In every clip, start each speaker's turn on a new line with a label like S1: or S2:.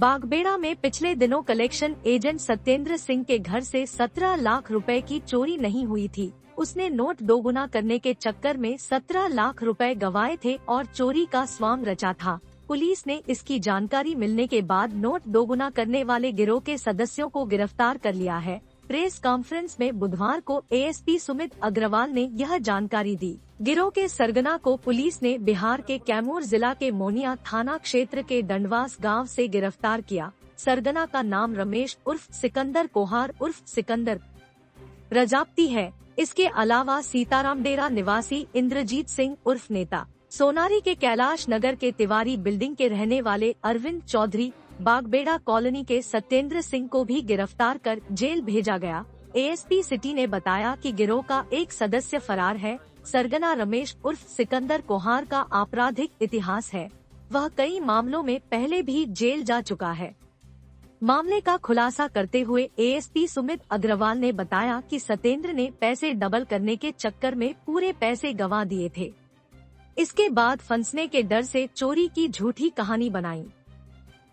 S1: बागबेड़ा में पिछले दिनों कलेक्शन एजेंट सत्येंद्र सिंह के घर से 17 लाख रुपए की चोरी नहीं हुई थी। उसने नोट दोगुना करने के चक्कर में 17 लाख रुपए गंवाए थे और चोरी का स्वाम रचा था। पुलिस ने इसकी जानकारी मिलने के बाद नोट दोगुना करने वाले गिरोह के सदस्यों को गिरफ्तार कर लिया है। प्रेस कॉन्फ्रेंस में बुधवार को एएसपी सुमित अग्रवाल ने यह जानकारी दी। गिरोह के सरगना को पुलिस ने बिहार के कैमूर जिला के मोनिया थाना क्षेत्र के दंडवास गांव से गिरफ्तार किया। सरगना का नाम रमेश उर्फ सिकंदर कोहार उर्फ सिकंदर प्रजापति है। इसके अलावा सीतारामडेरा निवासी इंद्रजीत सिंह उर्फ नेता, सोनारी के कैलाश नगर के तिवारी बिल्डिंग के रहने वाले अरविंद चौधरी, बागबेड़ा कॉलोनी के सत्येंद्र सिंह को भी गिरफ्तार कर जेल भेजा गया। एएसपी सिटी ने बताया कि गिरोह का एक सदस्य फरार है। सरगना रमेश उर्फ सिकंदर कोहार का आपराधिक इतिहास है। वह कई मामलों में पहले भी जेल जा चुका है। मामले का खुलासा करते हुए एएसपी सुमित अग्रवाल ने बताया कि सत्येंद्र ने पैसे डबल करने के चक्कर में पूरे पैसे गंवा दिए थे। इसके बाद फंसने के डर से चोरी की झूठी कहानी बनाई।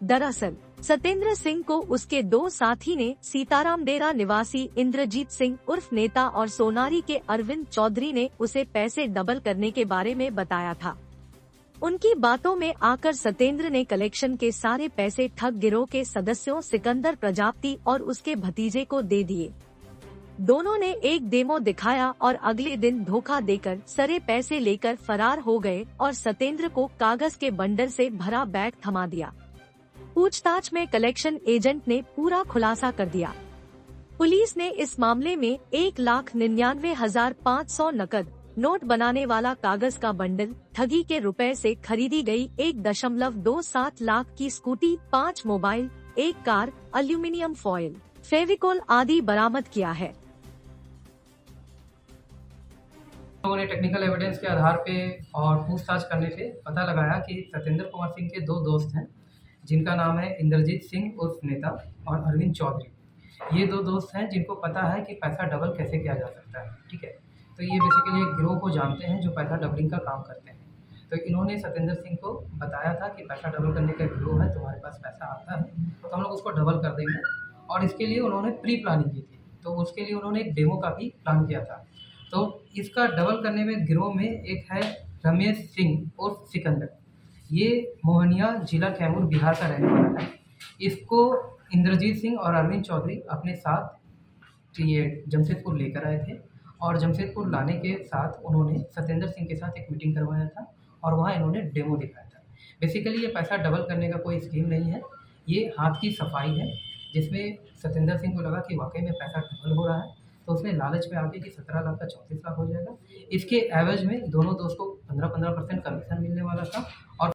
S1: दरअसल सत्येंद्र सिंह को उसके दो साथी ने सीतारामडेरा निवासी इंद्रजीत सिंह उर्फ नेता और सोनारी के अरविंद चौधरी ने उसे पैसे डबल करने के बारे में बताया था। उनकी बातों में आकर सत्येंद्र ने कलेक्शन के सारे पैसे ठग गिरोह के सदस्यों सिकंदर प्रजापति और उसके भतीजे को दे दिए। दोनों ने एक डेमो दिखाया और अगले दिन धोखा देकर सारे पैसे लेकर फरार हो गए और सत्येंद्र को कागज के बंडल से भरा बैग थमा दिया। पूछताछ में कलेक्शन एजेंट ने पूरा खुलासा कर दिया। पुलिस ने इस मामले में 1,99,500 नकद नोट बनाने वाला कागज का बंडल, ठगी के रुपए से खरीदी गई 1.27 लाख की scooty, 5 mobile, 1 car, aluminium foil, Fevicol आदि बरामद किया है।
S2: लोगों ने टेक्निकल एविडेंस के आधार पे और पूछताछ करने से पता लगाया कि सत्येंद्र कुमार सिंह के दो दोस्त हैं, जिनका नाम है इंद्रजीत सिंह उर्फ नेता और अरविंद चौधरी। ये दो दोस्त हैं जिनको पता है कि पैसा डबल कैसे किया जा सकता है। ठीक है, तो ये बेसिकली एक गिरोह को जानते हैं जो पैसा डबलिंग का काम करते हैं। तो इन्होंने सत्येंद्र सिंह को बताया था कि पैसा डबल करने का गिरोह है, तुम्हारे पास पैसा आता है तो हम लोग उसको डबल कर देंगे, और इसके लिए उन्होंने प्री प्लानिंग की थी। तो उसके लिए उन्होंने एक डेमो का भी प्लान किया था। तो इसका डबल करने में गिरोह में एक है रमेश सिंह उर्फ सिकंदर। ये मोहनिया जिला कैमूर बिहार का रहने वाला है। इसको इंद्रजीत सिंह और अरविंद चौधरी अपने साथ ये जमशेदपुर लेकर आए थे, और जमशेदपुर लाने के साथ उन्होंने सत्येंद्र सिंह के साथ एक मीटिंग करवाया था और वहाँ इन्होंने डेमो दिखाया था। बेसिकली ये पैसा डबल करने का कोई स्कीम नहीं है, ये हाथ की सफाई है, जिसमें सत्येंद्र सिंह को लगा कि वाकई में पैसा डबल हो रहा है, तो उसने लालच में आके कि 17 लाख का 34 लाख हो जाएगा। इसके एवज में दोनों दोस्त को 15% कमीशन मिलने वाला था। और